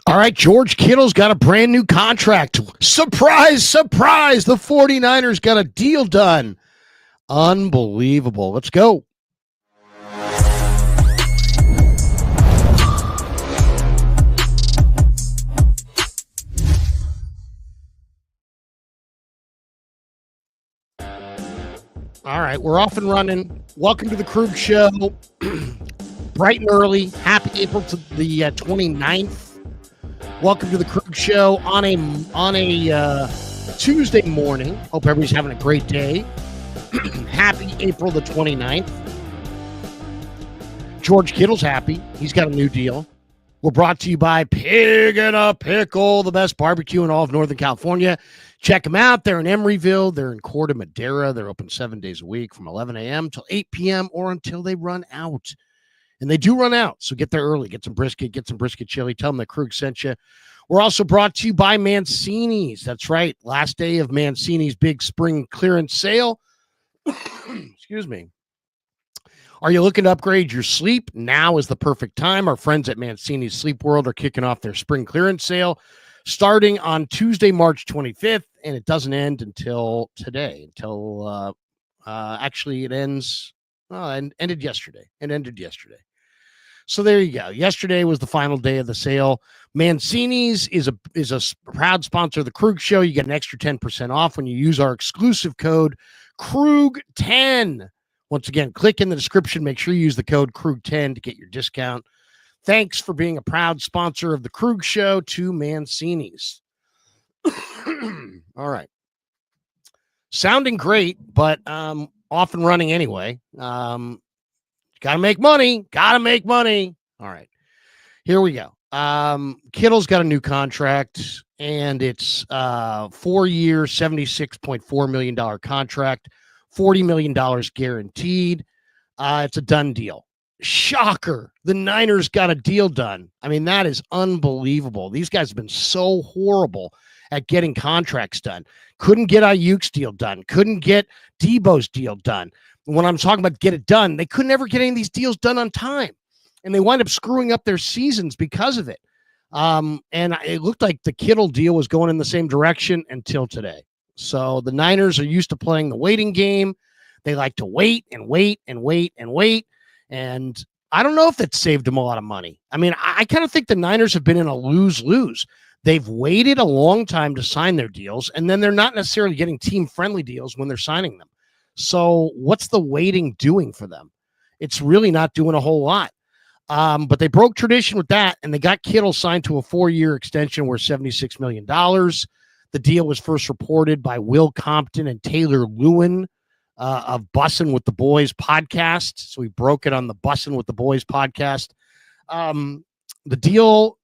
All right, George Kittle's got a brand new contract. Surprise, surprise. The 49ers got a deal done. Unbelievable. Let's go. All right, we're off and running. Welcome to the Krueg Show. Bright and early. Happy April to the 29th. Welcome to the Krueg Show on a Tuesday morning. Hope everybody's having a great day. Happy April the 29th. George Kittle's happy. He's got a new deal. We're brought to you by Pig and a Pickle, the best barbecue in all of Northern California. Check them out. They're in Emeryville. They're in Corte Madera. They're open 7 days a week from 11 a.m. till 8 p.m. or until they run out. And they do run out, so get there early. Get some brisket chili. Tell them that Krueg sent you. We're also brought to you by Mancini's. That's right. Last day of Mancini's big spring clearance sale. Excuse me. Are you looking to upgrade your sleep? Now is the perfect time. Our friends at Mancini's Sleep World are kicking off their spring clearance sale starting on Tuesday, March 25th, and it doesn't end until today. Actually, it ends. Ended yesterday. It ended yesterday. So there you go. Yesterday was the final day of the sale. Mancini's is a proud sponsor of the Krueg Show. You get an extra 10% off when you use our exclusive code Krueg10. Once again, click in the description. Make sure you use the code Krueg10 to get your discount. Thanks for being a proud sponsor of the Krueg Show to Mancini's. All right. Sounding great, but off and running anyway. Gotta make money. All right, here we go. Kittle's got a new contract, and it's 4-year, $76.4 million contract, $40 million guaranteed. It's a done deal. Shocker. The Niners got a deal done. I mean, that is unbelievable. These guys have been so horrible at getting contracts done. Couldn't get Ayuk's deal done. Couldn't get Debo's deal done. When I'm talking about get it done, they couldn't ever get any of these deals done on time. And they wind up screwing up their seasons because of it. And it looked like the Kittle deal was going in the same direction until today. So the Niners are used to playing the waiting game. They like to wait and wait and wait and wait. And I don't know if that saved them a lot of money. I mean, I kind of think the Niners have been in a lose-lose. They've waited a long time to sign their deals, and then they're not necessarily getting team-friendly deals when they're signing them. So what's the waiting doing for them? It's really not doing a whole lot. But they broke tradition with that, and they got Kittle signed to a 4-year extension worth $76 million. The deal was first reported by Will Compton and Taylor Lewin of Bussin' with the Boys podcast. So we broke it on the Bussin' with the Boys podcast. The deal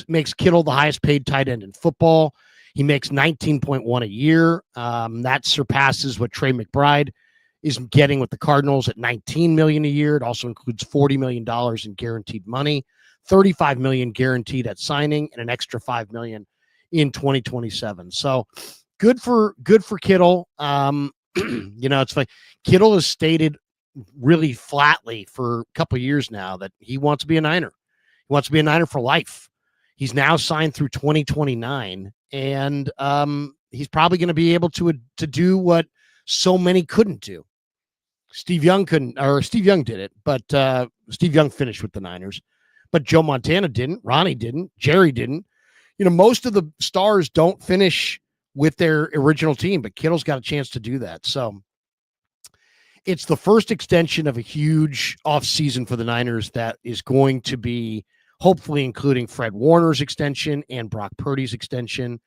makes Kittle the highest paid tight end in football. He makes $19.1 a year. That surpasses what Trey McBride is getting with the Cardinals at $19 million a year. It also includes $40 million in guaranteed money, $35 million guaranteed at signing, and an extra $5 million in 2027. So good for Kittle. It's funny. Kittle has stated really flatly for a couple of years now that he wants to be a Niner. He wants to be a Niner for life. He's now signed through 2029, and he's probably going to be able to do what so many couldn't do. Steve Young did it, but Steve Young finished with the Niners. But Joe Montana didn't. Ronnie didn't. Jerry didn't. Most of the stars don't finish with their original team, but Kittle's got a chance to do that. So it's the first extension of a huge offseason for the Niners that is going to be hopefully including Fred Warner's extension and Brock Purdy's extension.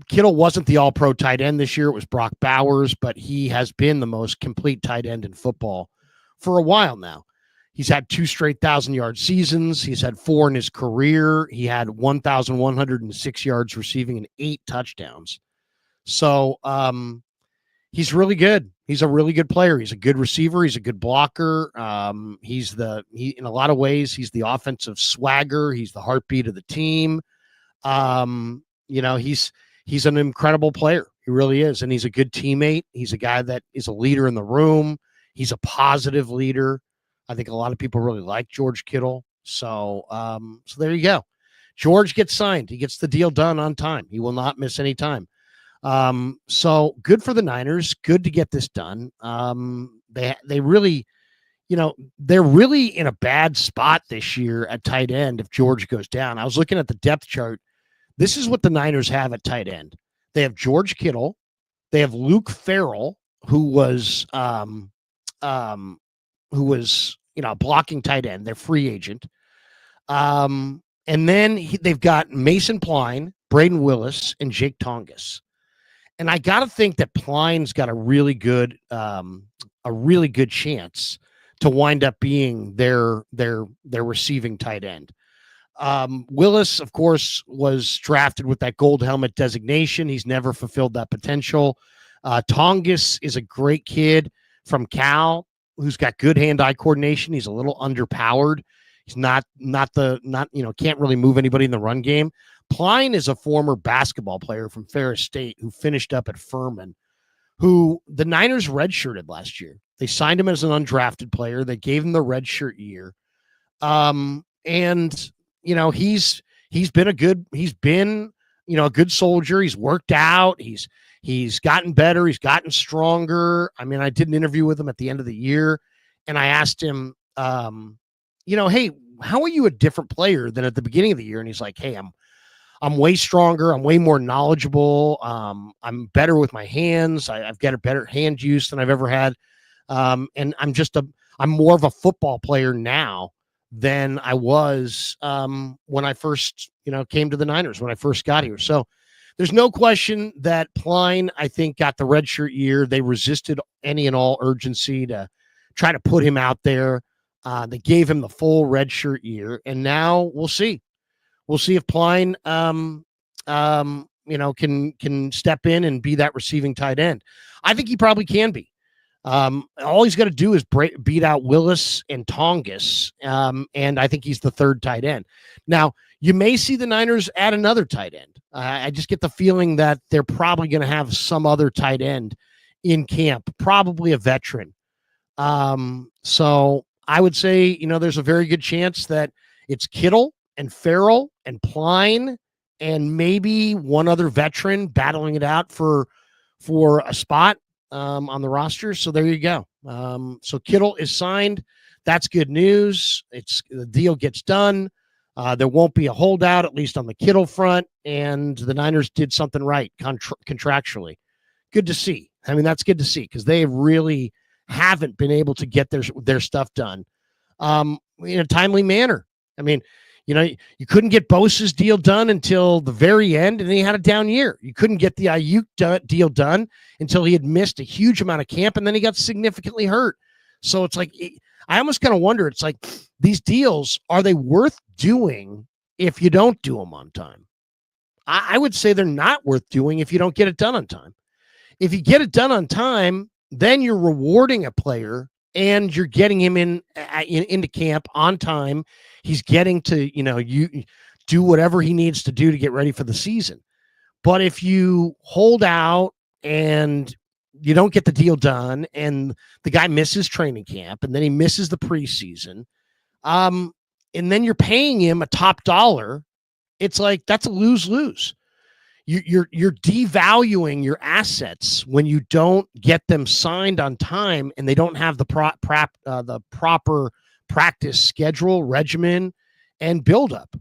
Kittle wasn't the all-pro tight end this year. It was Brock Bowers, but he has been the most complete tight end in football for a while now. He's had 2 straight 1,000-yard seasons. He's had 4 in his career. He had 1,106 yards receiving and 8 touchdowns. So he's really good. He's a really good player. He's a good receiver. He's a good blocker. In a lot of ways, he's the offensive swagger. He's the heartbeat of the team. He's an incredible player. He really is. And he's a good teammate. He's a guy that is a leader in the room. He's a positive leader. I think a lot of people really like George Kittle. So, so there you go. George gets signed. He gets the deal done on time. He will not miss any time. So good for the Niners. Good to get this done. They really, they're really in a bad spot this year at tight end if George goes down. I was looking at the depth chart. This is what the Niners have at tight end. They have George Kittle. They have Luke Farrell, who was a blocking tight end. They're free agent. And then they've got Mason Pline, Braden Willis, and Jake Tongas. And I got to think that Pline's got a really good chance to wind up being their receiving tight end. Willis, of course, was drafted with that gold helmet designation. He's never fulfilled that potential. Tongas is a great kid from Cal who's got good hand-eye coordination. He's a little underpowered. He's not can't really move anybody in the run game. Pline is a former basketball player from Ferris State who finished up at Furman, who the Niners redshirted last year. They signed him as an undrafted player. They gave him the redshirt year. And he's been a good soldier. He's worked out. He's gotten better. He's gotten stronger. I mean, I did an interview with him at the end of the year, and I asked him, hey, how are you a different player than at the beginning of the year? And he's like, hey, I'm way stronger. I'm way more knowledgeable. I'm better with my hands. I've got a better hand use than I've ever had. And I'm more of a football player now than I was when I first, came to the Niners, when I first got here. So there's no question that Pline, I think, got the redshirt year. They resisted any and all urgency to try to put him out there. They gave him the full redshirt year, and now we'll see. We'll see if Pline, can step in and be that receiving tight end. I think he probably can be. All he's got to do is beat out Willis and Tongas, and I think he's the third tight end. Now, you may see the Niners add another tight end. I just get the feeling that they're probably going to have some other tight end in camp, probably a veteran. So I would say, there's a very good chance that it's Kittle and Farrell and Pline and maybe one other veteran battling it out for a spot on the roster. So there you go. So Kittle is signed. That's good news. The deal gets done. There won't be a holdout, at least on the Kittle front, and the Niners did something right contractually. Good to see. I mean, that's good to see because they really haven't been able to get their stuff done in a timely manner. I mean, you couldn't get Bosa's deal done until the very end, and then he had a down year. You couldn't get the Ayuk deal done until he had missed a huge amount of camp, and then he got significantly hurt. So it's like, I almost kind of wonder, it's like, these deals, are they worth doing if you don't do them on time? I would say they're not worth doing if you don't get it done on time. If you get it done on time, then you're rewarding a player and you're getting him into camp on time. He's getting to, you do whatever he needs to do to get ready for the season. But if you hold out and you don't get the deal done and the guy misses training camp and then he misses the preseason, and then you're paying him a top dollar, it's like, that's a lose-lose. You're devaluing your assets when you don't get them signed on time and they don't have the proper practice schedule, regimen, and buildup.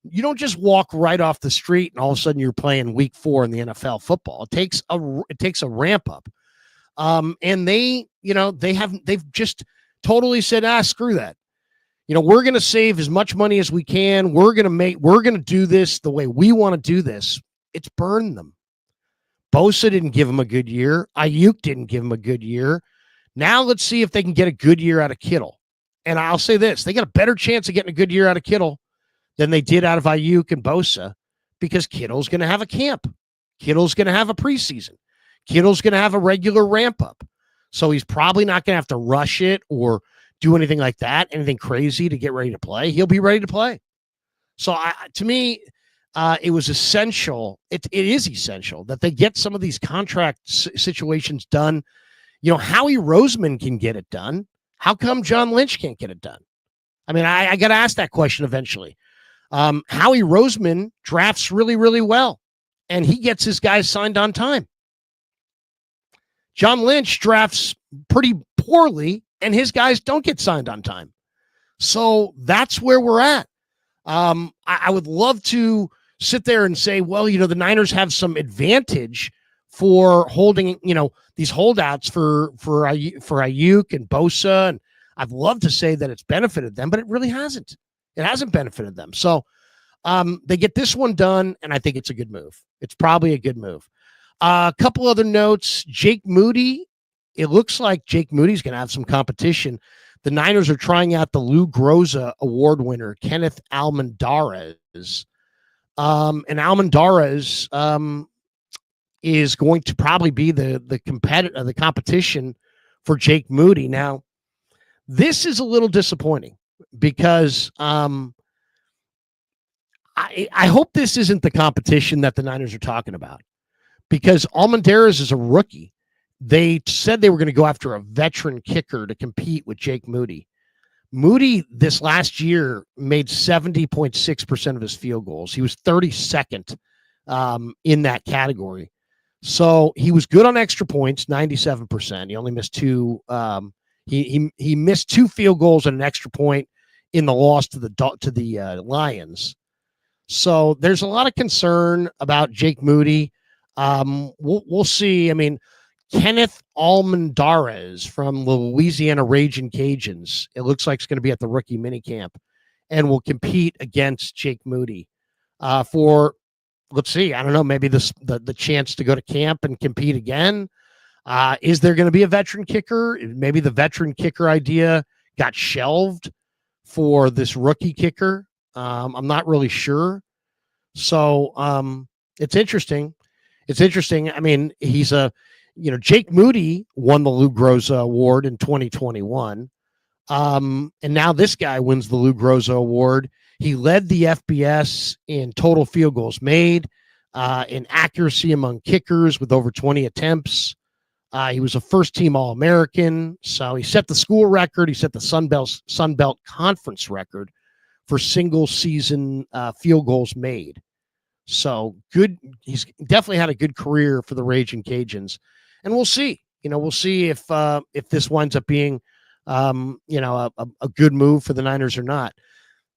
You don't just walk right off the street and all of a sudden you're playing week 4 in the NFL football. It takes a ramp up. And they've just totally said, screw that. We're going to save as much money as we can. We're going to do this the way we want to do this. It's burned them. Bosa didn't give him a good year. Ayuk didn't give him a good year. Now let's see if they can get a good year out of Kittle. And I'll say this, they got a better chance of getting a good year out of Kittle than they did out of Ayuk and Bosa because Kittle's going to have a camp. Kittle's going to have a preseason. Kittle's going to have a regular ramp up. So he's probably not going to have to rush it or do anything like that, anything crazy to get ready to play. He'll be ready to play. So to me, it was essential. It is essential that they get some of these contract situations done. Howie Roseman can get it done. How come John Lynch can't get it done? I mean, I got to ask that question eventually. Howie Roseman drafts really, really well, and he gets his guys signed on time. John Lynch drafts pretty poorly, and his guys don't get signed on time. So that's where we're at. I would love to sit there and say, well, the Niners have some advantage for holding, these holdouts for Ayuk and Bosa. And I'd love to say that it's benefited them, but it really hasn't. It hasn't benefited them. So they get this one done, and I think it's a good move. It's probably a good move. A couple other notes. Jake Moody. It looks like Jake Moody's going to have some competition. The Niners are trying out the Lou Groza Award winner, Kenneth Almendarez. And Almendarez is going to probably be the competition for Jake Moody. Now, this is a little disappointing because I hope this isn't the competition that the Niners are talking about, because Almendarez is a rookie. They said they were going to go after a veteran kicker to compete with Jake Moody. Moody this last year made 70.6% of his field goals. He was 32nd in that category. So he was good on extra points, 97%. He only missed two. He missed 2 field goals and an extra point in the loss to the Lions. So there's a lot of concern about Jake Moody. We'll see. I mean, Kenneth Almendarez from the Louisiana Ragin' Cajuns, it looks like it's going to be at the rookie minicamp and will compete against Jake Moody for, let's see, I don't know, maybe the chance to go to camp and compete again. Is there going to be a veteran kicker? Maybe the veteran kicker idea got shelved for this rookie kicker. I'm not really sure. So it's interesting. It's interesting. I mean, Jake Moody won the Lou Groza Award in 2021. And now this guy wins the Lou Groza Award. He led the FBS in total field goals made, in accuracy among kickers with over 20 attempts. He was a first-team All-American. So he set the school record. He set the Sun Belt Conference record for single-season field goals made. So good. He's definitely had a good career for the Ragin' Cajuns. And we'll see. We'll see if this winds up being, a good move for the Niners or not.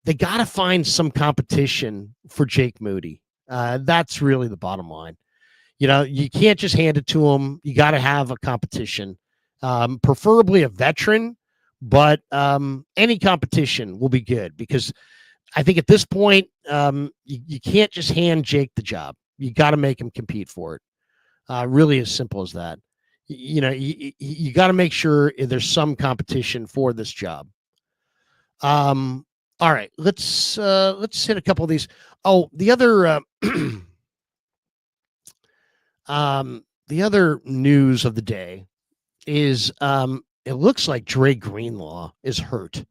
They got to find some competition for Jake Moody. That's really the bottom line. You can't just hand it to him. You got to have a competition, preferably a veteran, but any competition will be good, because I think at this point, you can't just hand Jake the job. You got to make him compete for it. Really as simple as that. You got to make sure there's some competition for this job. All right, let's hit a couple of these. Oh, the other the other news of the day is it looks like Dre Greenlaw is hurt,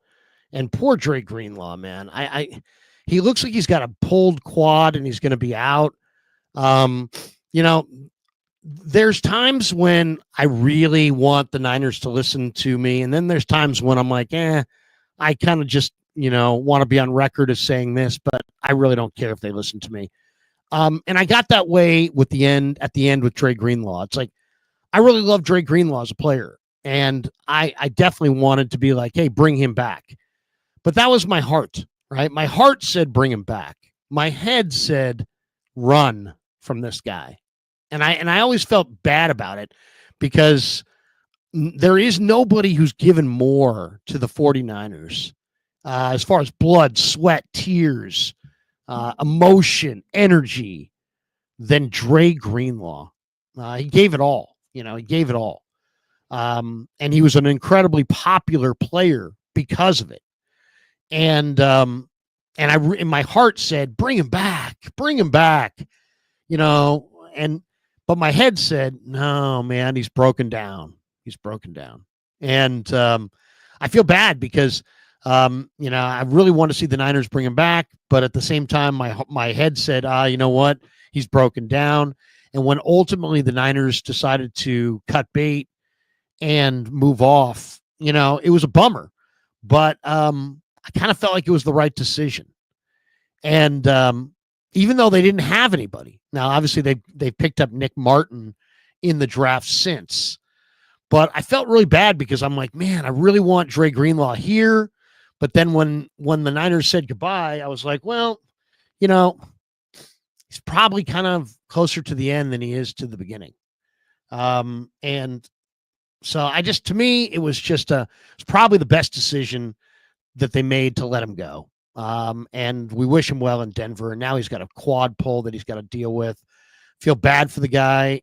and poor Dre Greenlaw, man. He looks like he's got a pulled quad and he's going to be out. There's times when I really want the Niners to listen to me, and then there's times when I'm like, I kind of just, want to be on record as saying this, but I really don't care if they listen to me. And I got that way at the end with Dre Greenlaw. It's like, I really love Dre Greenlaw as a player, and I definitely wanted to be like, hey, bring him back. But that was my heart, right? My heart said, bring him back. My head said, run from this guy. And I always felt bad about it, because there is nobody who's given more to the 49ers as far as blood, sweat, tears, emotion, energy than Dre Greenlaw. He gave it all. He gave it all. And he was an incredibly popular player because of it. And in my heart said, bring him back, but my head said, no, man, he's broken down. And I feel bad because, I really want to see the Niners bring him back. But at the same time, my head said, you know what? He's broken down. And when ultimately the Niners decided to cut bait and move off, it was a bummer. But I kind of felt like it was the right decision. And even though they didn't have anybody, now obviously they picked up Nick Martin in the draft since, but I felt really bad because I'm like, man, I really want Dre Greenlaw here. But then when the Niners said goodbye, I was like, well, you know, he's probably kind of closer to the end than he is to the beginning. And so to me, it was probably the best decision that they made to let him go. And we wish him well in Denver. And now he's got a quad pull that he's got to deal with. Feel bad for the guy.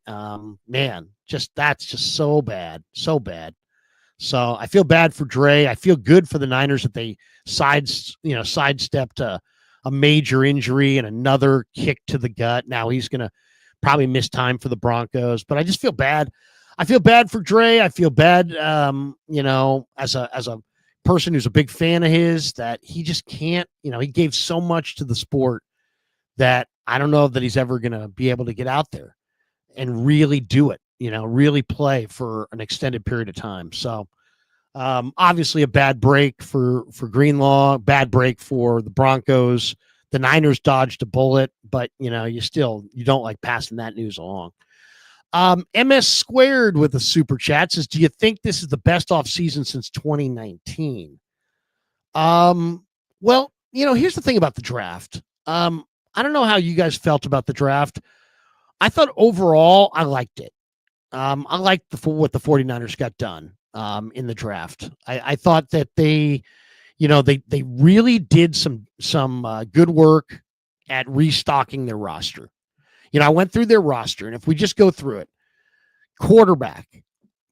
Man, that's just so bad. So bad. So I feel bad for Dre. I feel good for the Niners that they sidestepped a major injury and another kick to the gut. Now he's going to probably miss time for the Broncos, but I just feel bad. I feel bad for Dre. I feel bad, as a person who's a big fan of his, that he just can't, he gave so much to the sport that I don't know that he's ever going to be able to get out there and really do it, really play for an extended period of time. So obviously a bad break for Greenlaw, bad break for the Broncos. The Niners dodged a bullet, but you don't like passing that news along. MS Squared with a super chat says, do you think this is the best offseason since 2019? Well, here's the thing about the draft. I don't know how you guys felt about the draft. I thought overall I liked it. I liked what the 49ers got done in the draft. I thought that they really did some good work at restocking their roster. I went through their roster, and if we just go through it, quarterback,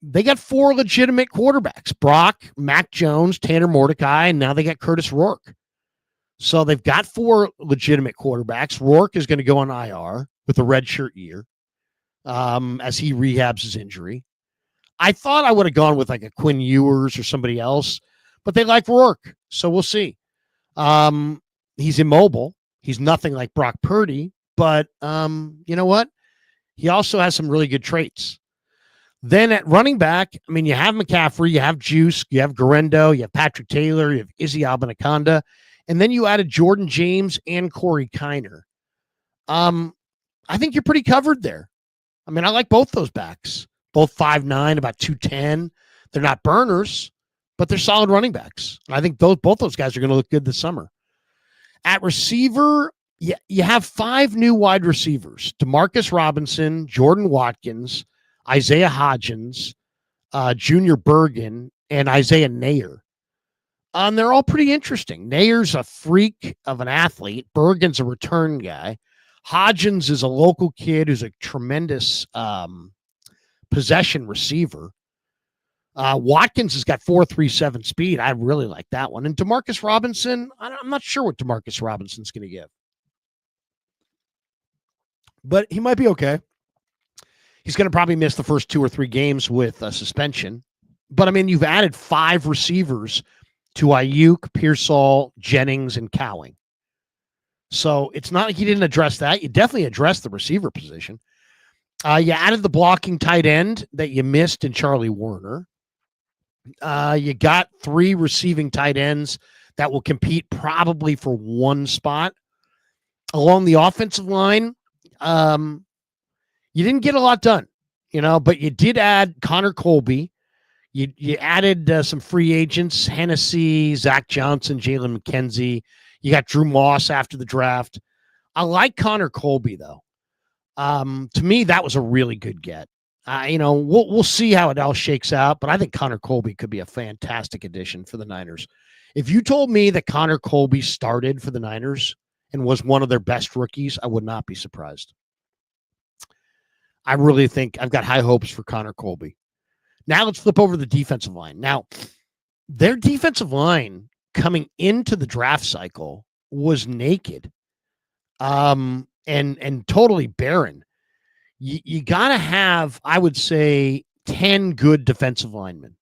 they got 4 legitimate quarterbacks: Brock, Mac Jones, Tanner Mordecai, and now they got Curtis Rourke. So they've got 4 legitimate quarterbacks. Rourke is going to go on IR with a redshirt year as he rehabs his injury. I thought I would have gone with like a Quinn Ewers or somebody else, but they like Rourke, so we'll see. He's immobile. He's nothing like Brock Purdy, but you know what? He also has some really good traits. Then at running back, you have McCaffrey, you have Juice, you have Garendo, you have Patrick Taylor, you have Izzy Abanaconda, and then you added Jordan James and Corey Kiner. I think you're pretty covered there. I like both those backs. Both 5'9", about 210. They're not burners, but they're solid running backs. And I think both those guys are going to look good this summer. At receiver, you have 5 new wide receivers: DeMarcus Robinson, Jordan Watkins, Isaiah Hodgins, Junior Bergen, and Isaiah Nayer. They're all pretty interesting. Nayer's a freak of an athlete. Bergen's a return guy. Hodgins is a local kid who's a tremendous possession receiver. Watkins has got 4.37 speed. I really like that one. And DeMarcus Robinson, I'm not sure what DeMarcus Robinson's going to give, but he might be okay. He's going to probably miss the first 2 or 3 games with a suspension. But you've added 5 receivers to Ayuk, Pearsall, Jennings, and Cowing. So it's not like you didn't address that. You definitely addressed the receiver position. You added the blocking tight end that you missed in Charlie Warner. You got 3 receiving tight ends that will compete probably for 1 spot. Along the offensive line, you didn't get a lot done, but you did add Connor Colby. You added some free agents: Hennessy, Zach Johnson, Jalen McKenzie. You got Drew Moss after the draft. I like Connor Colby, though. To me, that was a really good get. We'll see how it all shakes out, but I think Connor Colby could be a fantastic addition for the Niners. If you told me that Connor Colby started for the Niners and was one of their best rookies, I would not be surprised. I really think I've got high hopes for Connor Colby. Now let's flip over to the defensive line. Now, their defensive line coming into the draft cycle was naked and totally barren. You got to have, I would say, 10 good defensive linemen,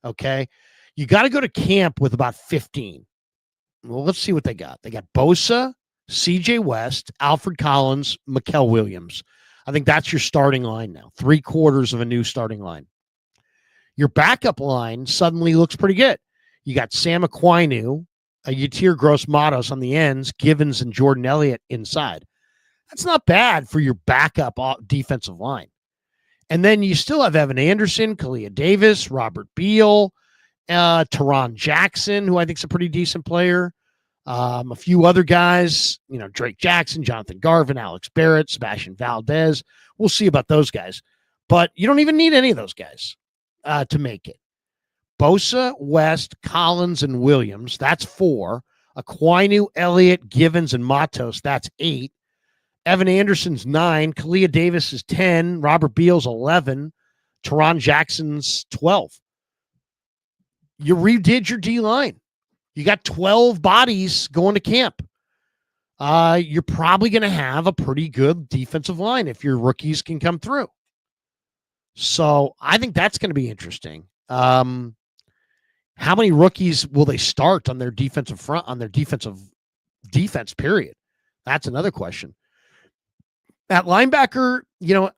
okay? You got to go to camp with about 15. Well, let's see what they got. They got Bosa, C.J. West, Alfred Collins, Mikael Williams. I think that's your starting line now. 3/4 of a new starting line. Your backup line suddenly looks pretty good. You got Sam Aquinu, Yatir Gross-Matos on the ends, Givens and Jordan Elliott inside. That's not bad for your backup defensive line. And then you still have Evan Anderson, Kalia Davis, Robert Beal, Teron Jackson, who I think is a pretty decent player. A few other guys, Drake Jackson, Jonathan Garvin, Alex Barrett, Sebastian Valdez. We'll see about those guys. But you don't even need any of those guys to make it. Bosa, West, Collins, and Williams, that's 4. Aquinu, Elliott, Givens, and Matos, that's 8. Evan Anderson's 9. Kalia Davis is 10. Robert Beal's 11. Teron Jackson's 12. You redid your D-line. You got 12 bodies going to camp. You're probably going to have a pretty good defensive line if your rookies can come through. So I think that's going to be interesting. How many rookies will they start on their defensive front, on their defense period? That's another question. At linebacker,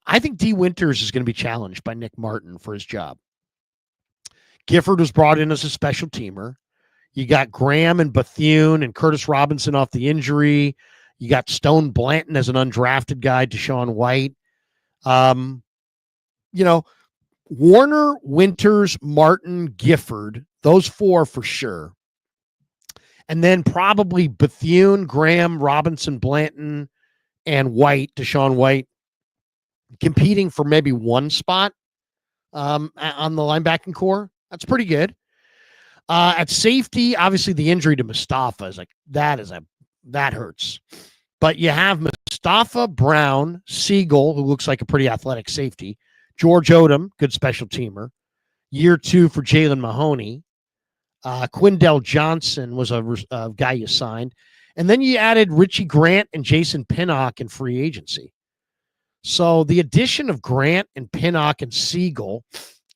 I think D. Winters is going to be challenged by Nick Martin for his job. Gifford was brought in as a special teamer. You got Graham and Bethune and Curtis Robinson off the injury. You got Stone Blanton as an undrafted guy, Deshaun White. Warner, Winters, Martin, Gifford, those 4 for sure. And then probably Bethune, Graham, Robinson, Blanton, and White, Deshaun White, competing for maybe one spot on the linebacking core. That's pretty good. At safety, obviously the injury to Mustafa is that hurts. But you have Mustafa, Brown, Siegel, who looks like a pretty athletic safety, George Odom, good special teamer. Year 2 for Jalen Mahoney. Quindell Johnson was a guy you signed. And then you added Richie Grant and Jason Pinnock in free agency. So the addition of Grant and Pinnock and Siegel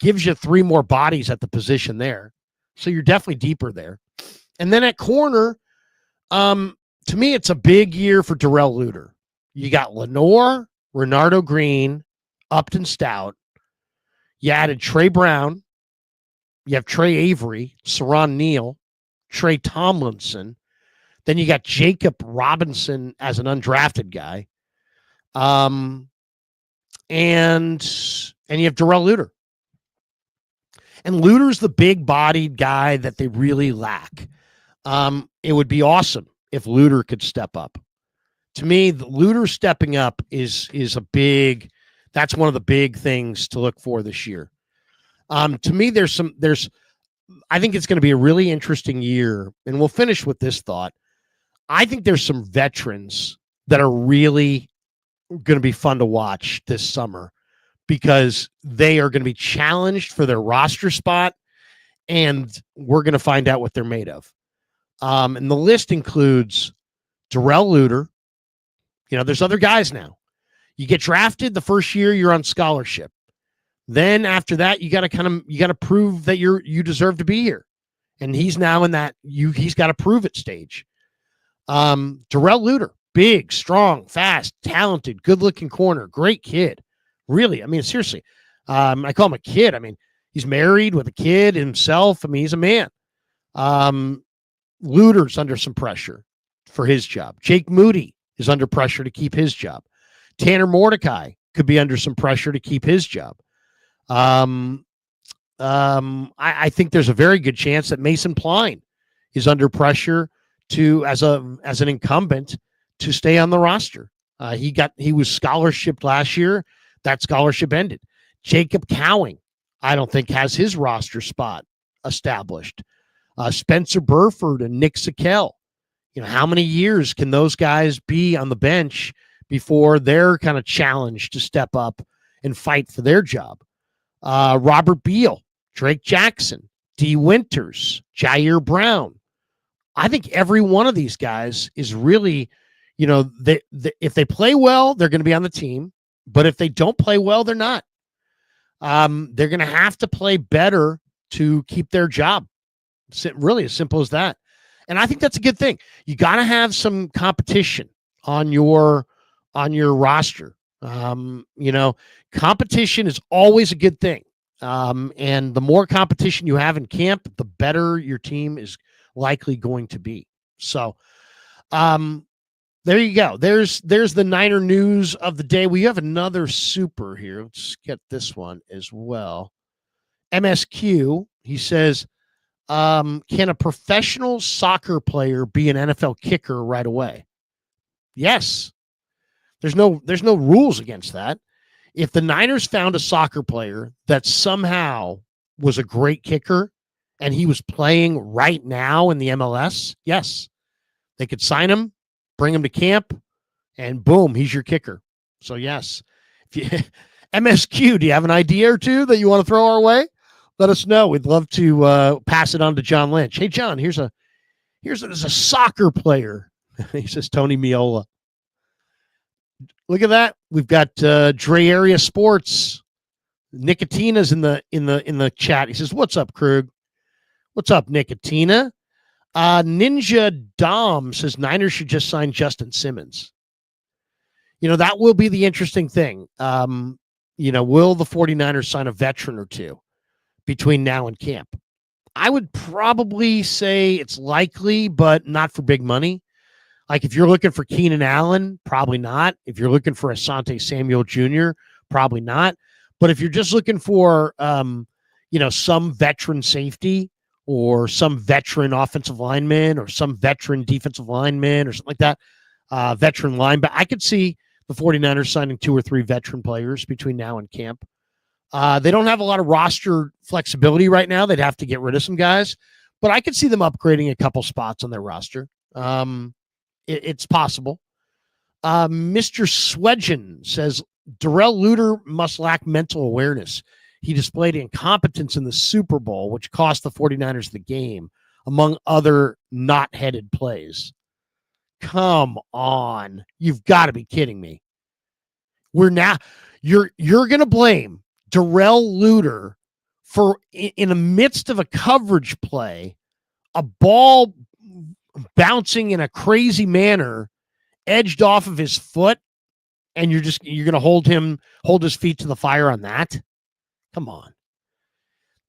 gives you 3 more bodies at the position there. So you're definitely deeper there. And then at corner, to me, it's a big year for Darrell Luter. You got Lenore, Renardo Green, Upton Stout. You added Trey Brown. You have Trey Avery, Saron Neal, Trey Tomlinson. Then you got Jacob Robinson as an undrafted guy. And you have Darrell Luter. And Luter's the big-bodied guy that they really lack. It would be awesome if Luter could step up. To me, the Luter stepping up is that's one of the big things to look for this year. To me, I think it's going to be a really interesting year, and we'll finish with this thought. I think there's some veterans that are really going to be fun to watch this summer because they are going to be challenged for their roster spot, and we're going to find out what they're made of. And the list includes Darrell Luter. There's other guys now. You get drafted the first year, you're on scholarship. Then after that, you got to prove that you deserve to be here. And he's now in that he's got to prove it stage. Darrell Luter, big, strong, fast, talented, good-looking corner, great kid. Really, seriously. I call him a kid. He's married with a kid himself. He's a man. Luter's under some pressure for his job. Jake Moody is under pressure to keep his job. Tanner Mordecai could be under some pressure to keep his job. I think there's a very good chance that Mason Pline is under pressure as an incumbent to stay on the roster. He was scholarship last year. That scholarship ended. Jacob Cowing, I don't think has his roster spot established. Spencer Burford and Nick Sakel. How many years can those guys be on the bench before they're kind of challenged to step up and fight for their job? Robert Beal, Drake Jackson, D. Winters, Jair Brown. I think every one of these guys is really, if they play well, they're going to be on the team. But if they don't play well, they're not. They're going to have to play better to keep their job. Really as simple as that. And I think that's a good thing. You got to have some competition on your roster. Competition is always a good thing. And the more competition you have in camp, the better your team is likely going to be. So, there you go. There's the Niner news of the day. We have another super here. Let's get this one as well. MSQ, he says, can a professional soccer player be an NFL kicker right away? Yes. There's no rules against that. If the Niners found a soccer player that somehow was a great kicker and he was playing right now in the MLS, yes, they could sign him, bring him to camp, and boom, he's your kicker. So yes, MSQ, do you have an idea or two that you want to throw our way? Let us know. We'd love to pass it on to John Lynch. Hey, John, here's a soccer player. He says Tony Miola. Look at that. We've got Dre Area Sports. Nicotina's in the chat. He says, "What's up, Krueg? What's up, Nicotina?" Ninja Dom says Niners should just sign Justin Simmons. That will be the interesting thing. Will the 49ers sign a veteran or two between now and camp? I would probably say it's likely, but not for big money. Like if you're looking for Keenan Allen, probably not. If you're looking for Asante Samuel Jr., probably not. But if you're just looking for, some veteran safety or some veteran offensive lineman or some veteran defensive lineman or something like that, veteran linebacker, I could see the 49ers signing 2 or 3 veteran players between now and camp. They don't have a lot of roster flexibility right now. They'd have to get rid of some guys, but I could see them upgrading a couple spots on their roster. It's possible. Mr. Swedgen says Darrell Luter must lack mental awareness. He displayed incompetence in the Super Bowl, which cost the 49ers the game, among other not-headed plays. Come on. You've got to be kidding me. You're going to blame Darrell Luter for, in the midst of a coverage play, a ball bouncing in a crazy manner, edged off of his foot, and you're going to hold his feet to the fire on that? Come on.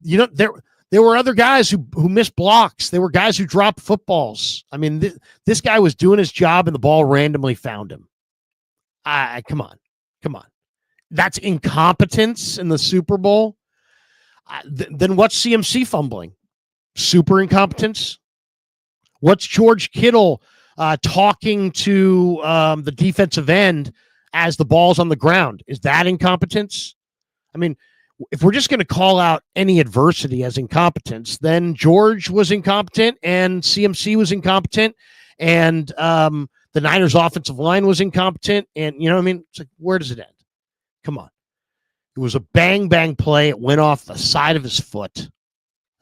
There were other guys who missed blocks. There were guys who dropped footballs. I mean, this guy was doing his job and the ball randomly found him. Come on. That's incompetence in the Super Bowl. Then what's CMC fumbling? Super incompetence. What's George Kittle talking to the defensive end as the ball's on the ground? Is that incompetence? I mean, if we're just going to call out any adversity as incompetence, then George was incompetent and CMC was incompetent and the Niners offensive line was incompetent. And, it's like, where does it end? Come on. It was a bang play. It went off the side of his foot.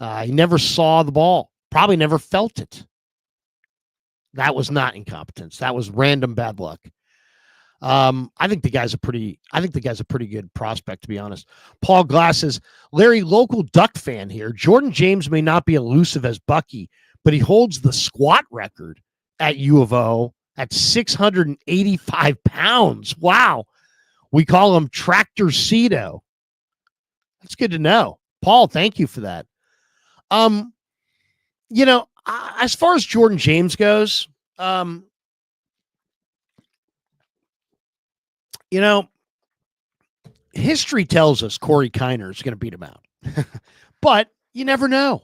He never saw the ball, probably never felt it. That was not incompetence. That was random bad luck. I think the guy's a pretty good prospect, to be honest. Paul Glass says, Larry, local Duck fan here. Jordan James may not be elusive as Bucky, but he holds the squat record at U of O at 685 pounds. Wow. We call him Tractor Cedo. That's good to know. Paul, thank you for that. As far as Jordan James goes, history tells us Corey Kiner is going to beat him out, but you never know.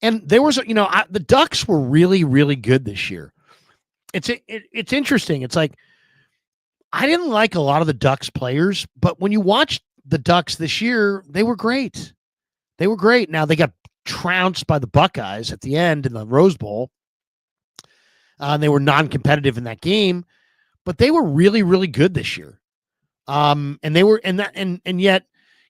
And there was, the Ducks were really, really good this year. It's interesting. It's like, I didn't like a lot of the Ducks players, but when you watch the Ducks this year, they were great. Now they got trounced by the Buckeyes at the end in the Rose Bowl. They were non-competitive in that game, but they were really, really good this year. And they were, and yet,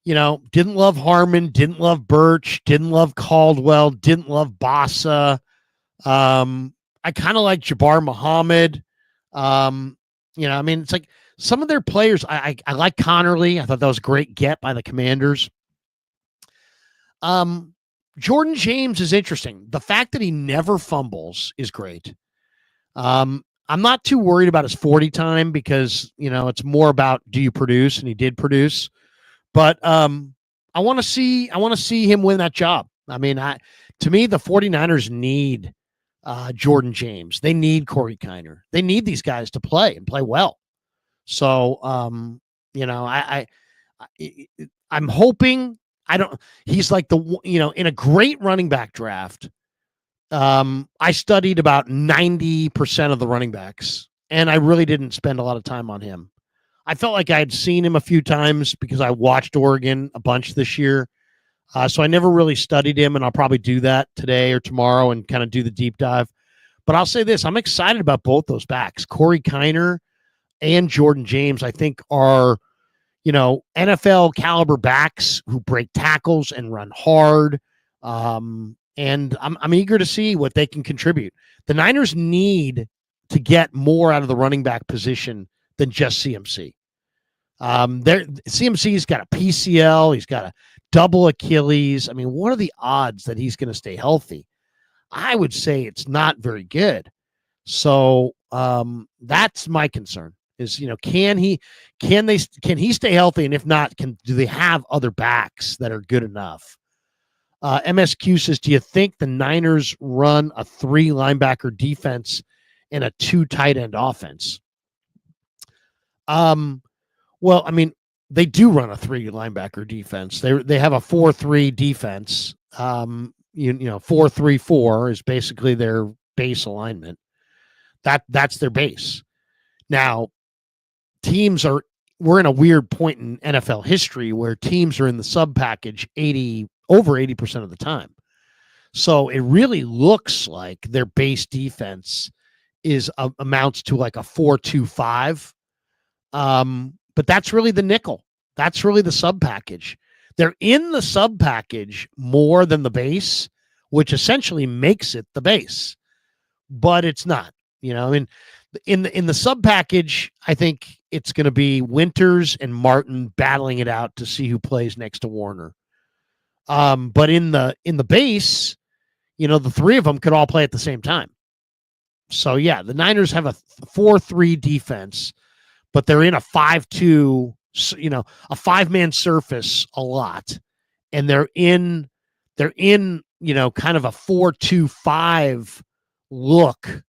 didn't love Harmon, didn't love Birch, didn't love Caldwell, didn't love Bossa. I kind of like Jabbar Muhammad. It's like some of their players. I like Connerly. I thought that was a great get by the Commanders. Jordan James is interesting. The fact that he never fumbles is great. I'm not too worried about his 40 time because, it's more about do you produce, and he did produce. But I want to see him win that job. I mean, To me, the 49ers need Jordan James. They need Corey Kiner. They need these guys to play and play well. So, I'm hoping he's like in a great running back draft. I studied about 90% of the running backs, and I really didn't spend a lot of time on him. I felt like I had seen him a few times because I watched Oregon a bunch this year. So I never really studied him, and I'll probably do that today or tomorrow and kind of do the deep dive. But I'll say this, I'm excited about both those backs. Corey Kiner and Jordan James, I think, are, NFL caliber backs who break tackles and run hard. And I'm eager to see what they can contribute. The Niners need to get more out of the running back position than just CMC. CMC's got a PCL. He's got a double Achilles. I mean, what are the odds that he's going to stay healthy? I would say it's not very good. So that's my concern. Is can he stay healthy, and if not, do they have other backs that are good enough? MSQ says, do you think the Niners run a 3 linebacker defense and a 2 tight end offense? Well, I mean, they do run a 3 linebacker defense. They have a 4-3 defense. 4-3-4 is basically their base alignment. That's their base. Now, we're in a weird point in NFL history where teams are in the sub package over 80% of the time. So it really looks like their base defense amounts to like a 4-2-5. But that's really the nickel. That's really the sub package. They're in the sub package more than the base, which essentially makes it the base. But it's not. In the sub package, I think it's going to be Winters and Martin battling it out to see who plays next to Warner. But in the base, the 3 of them could all play at the same time. So yeah, the Niners have a 4-3 defense, but they're in a 5-2, a 5-man surface a lot, and they're in kind of a 4-2-5 look.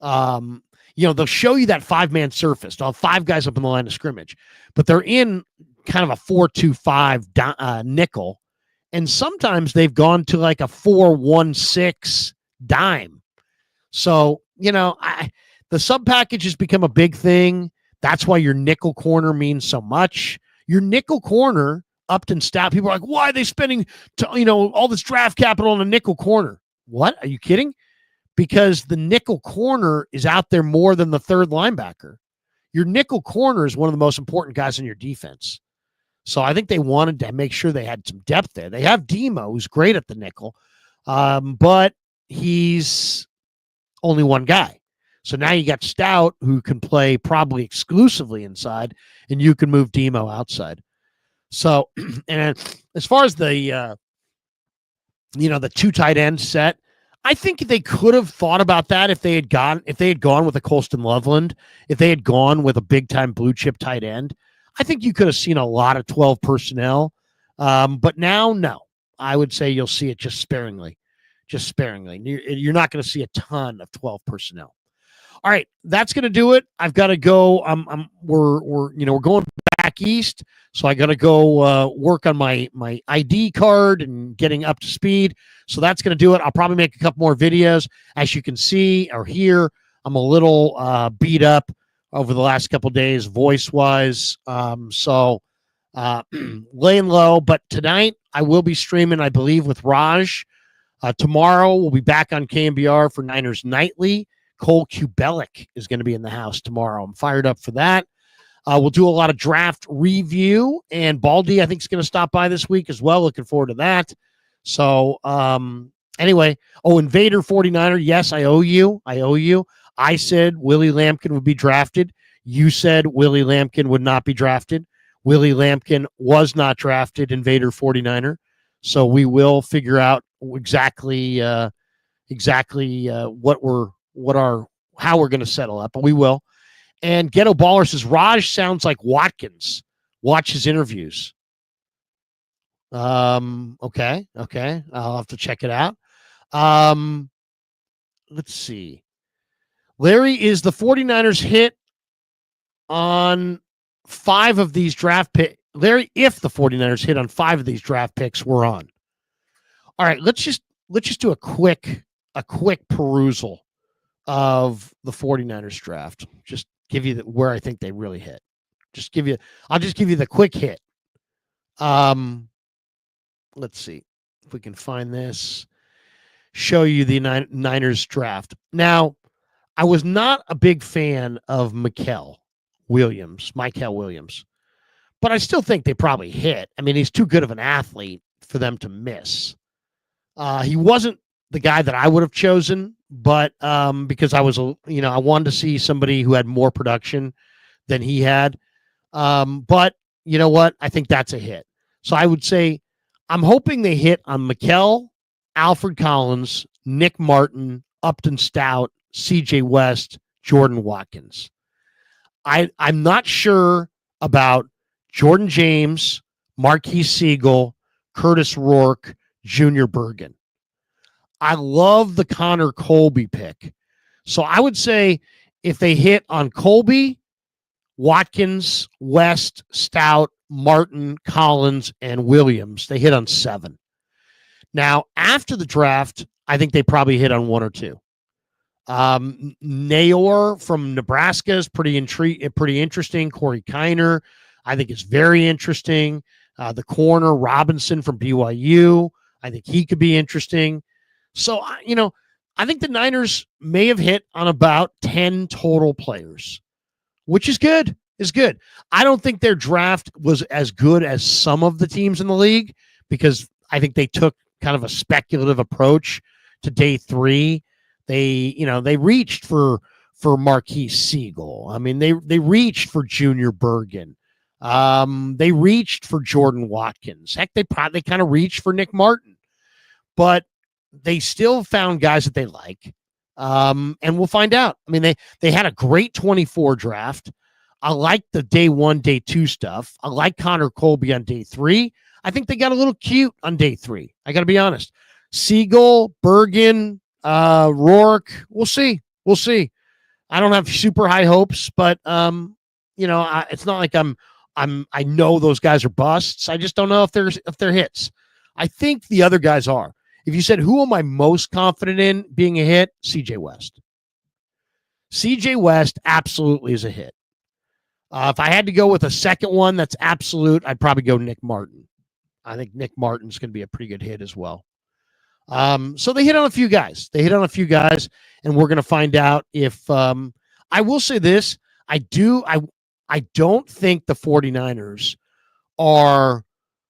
They'll show you that 5-man surface. They'll have 5 guys up in the line of scrimmage, but they're in kind of a 4-2-5 nickel. And sometimes they've gone to like a 4-1-6 dime. So, the sub package has become a big thing. That's why your nickel corner means so much. Your nickel corner, Upton Stout, people are like, why are they spending all this draft capital on a nickel corner? What? Are you kidding? Because the nickel corner is out there more than the 3rd linebacker. Your nickel corner is one of the most important guys in your defense. So I think they wanted to make sure they had some depth there. They have Demo, who's great at the nickel, but he's only one guy. So now you got Stout, who can play probably exclusively inside, and you can move Demo outside. So, and as far as the 2 tight end set, I think they could have thought about that if they had gone with a Colston Loveland, if they had gone with a big time blue chip tight end. I think you could have seen a lot of 12 personnel. But now, no. I would say you'll see it just sparingly. You're not going to see a ton of 12 personnel. All right, that's going to do it. I've got to go. We're going back east, so I got to go work on my ID card and getting up to speed. So that's going to do it. I'll probably make a couple more videos. As you can see or hear, I'm a little beat up over the last couple of days, voice-wise. So laying low. But tonight, I will be streaming, I believe, with Raj. Tomorrow, we'll be back on KMBR for Niners Nightly. Cole Kubelic is going to be in the house tomorrow. I'm fired up for that. We'll do a lot of draft review, and Baldy, I think, is going to stop by this week as well. Looking forward to that. So, anyway, Invader 49er, yes, I owe you. I said Willie Lampkin would be drafted. You said Willie Lampkin would not be drafted. Willie Lampkin was not drafted, Invader 49er. So we will figure out exactly how we're going to settle up, but we will. And Ghetto Baller says Raj sounds like Watkins. Watch his interviews. Okay. I'll have to check it out. Let's see. Larry, is the 49ers hit on 5 of these draft picks? Larry, if the 49ers hit on 5 of these draft picks, we're on. All right, let's just do a quick perusal of the 49ers draft. Just give you where I think they really hit. I'll just give you the quick hit. Let's see if we can find this. Show you the Niners draft. Now, I was not a big fan of Michael Williams, but I still think they probably hit. I mean, he's too good of an athlete for them to miss. He wasn't the guy that I would have chosen, but because I wanted to see somebody who had more production than he had. But you know what? I think that's a hit. So I would say I'm hoping they hit on Mikel, Alfred Collins, Nick Martin, Upton Stout, CJ West, Jordan Watkins. I'm not sure about Jordan James, Marquise Siegel, Curtis Rourke, Junior Bergen. I love the Connor Colby pick. So I would say if they hit on Colby, Watkins, West, Stout, Martin, Collins, and Williams, they hit on 7. Now, after the draft, I think they probably hit on 1 or 2. Nayor from Nebraska is pretty interesting. Corey Kiner, I think, is very interesting. The corner, Robinson from BYU, I think he could be interesting. So, I think the Niners may have hit on about 10 total players, which is good. I don't think their draft was as good as some of the teams in the league because I think they took kind of a speculative approach to day 3. They reached for Marquise Siegel. I mean, they reached for Junior Bergen. They reached for Jordan Watkins. Heck, they kind of reached for Nick Martin, but they still found guys that they like. And we'll find out. I mean, they had a great 24 draft. I like the day 1, day 2 stuff. I like Connor Colby on day 3. I think they got a little cute on day 3. I got to be honest. Siegel, Bergen, Rourke. We'll see. I don't have super high hopes, but it's not like I know those guys are busts. I just don't know if they're hits. I think the other guys are. If you said who am I most confident in being a hit, CJ West. CJ West absolutely is a hit. If I had to go with a second one that's absolute, I'd probably go Nick Martin. I think Nick Martin's going to be a pretty good hit as well. So they hit on a few guys. And we're going to find out if I will say this. I don't think the 49ers are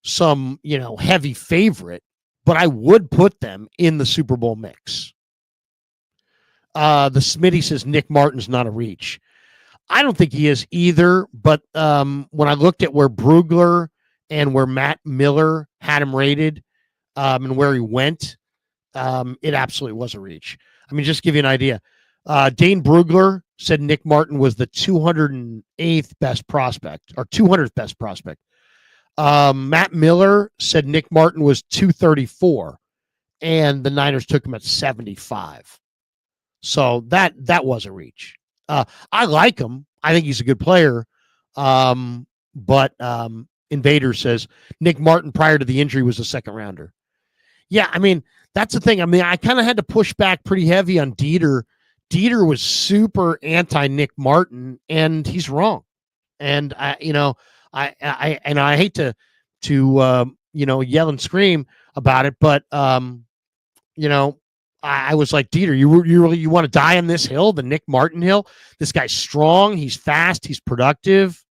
some, heavy favorite, but I would put them in the Super Bowl mix. The Smitty says Nick Martin's not a reach. I don't think he is either, but when I looked at where Brugler and where Matt Miller had him rated and where he went, it absolutely was a reach. I mean, just to give you an idea. Dane Brugler said Nick Martin was the 208th best prospect or 200th best prospect. Matt Miller said Nick Martin was 234, and the Niners took him at 75. So that was a reach. I like him. I think he's a good player. But Invader says Nick Martin prior to the injury was a second rounder. Yeah, I mean, that's the thing. I mean, I kind of had to push back pretty heavy on Dieter. Dieter was super anti Nick Martin, and he's wrong. And I hate to yell and scream about it, but I was like, Dieter, you want to die on this hill, the Nick Martin hill? This guy's strong, he's fast, he's productive.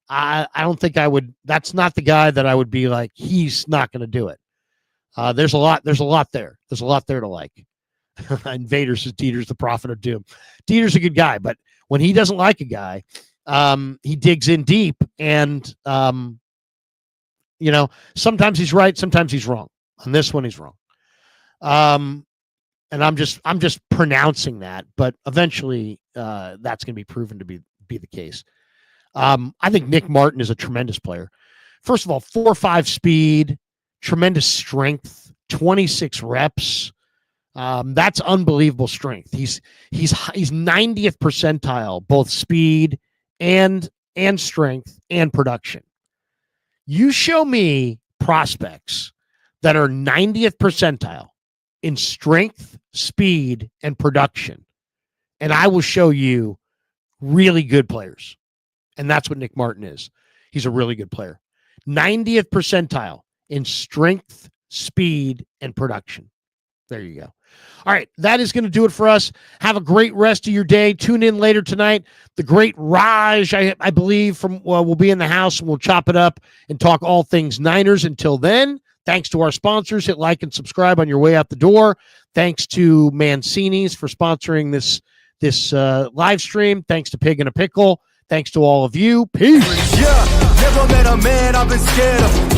I don't think I would. That's not the guy that I would be like, he's not going to do it. There's a lot there. There's a lot there to like. Invader says Dieter's the prophet of doom. Dieter's a good guy, but when he doesn't like a guy, he digs in deep, and sometimes he's right, sometimes he's wrong. On this one, he's wrong. And I'm just pronouncing that, but eventually that's going to be proven to be the case. I think Nick Martin is a tremendous player. First of all, 4.5 speed, tremendous strength, 26 reps. That's unbelievable strength. He's 90th percentile, both speed and strength and production. You show me prospects that are 90th percentile in strength, speed, and production, and I will show you really good players. And that's what Nick Martin is. He's a really good player. 90th percentile in strength, speed, and production. There you go. All right, that is going to do it for us. Have a great rest of your day. Tune in later tonight. The great Raj, I believe, will be in the house, and we'll chop it up and talk all things Niners. Until then, thanks to our sponsors. Hit like and subscribe on your way out the door. Thanks to Mancini's for sponsoring this live stream. Thanks to Pig and a Pickle. Thanks to all of you. Peace. Yeah, never met a man I've been scared of.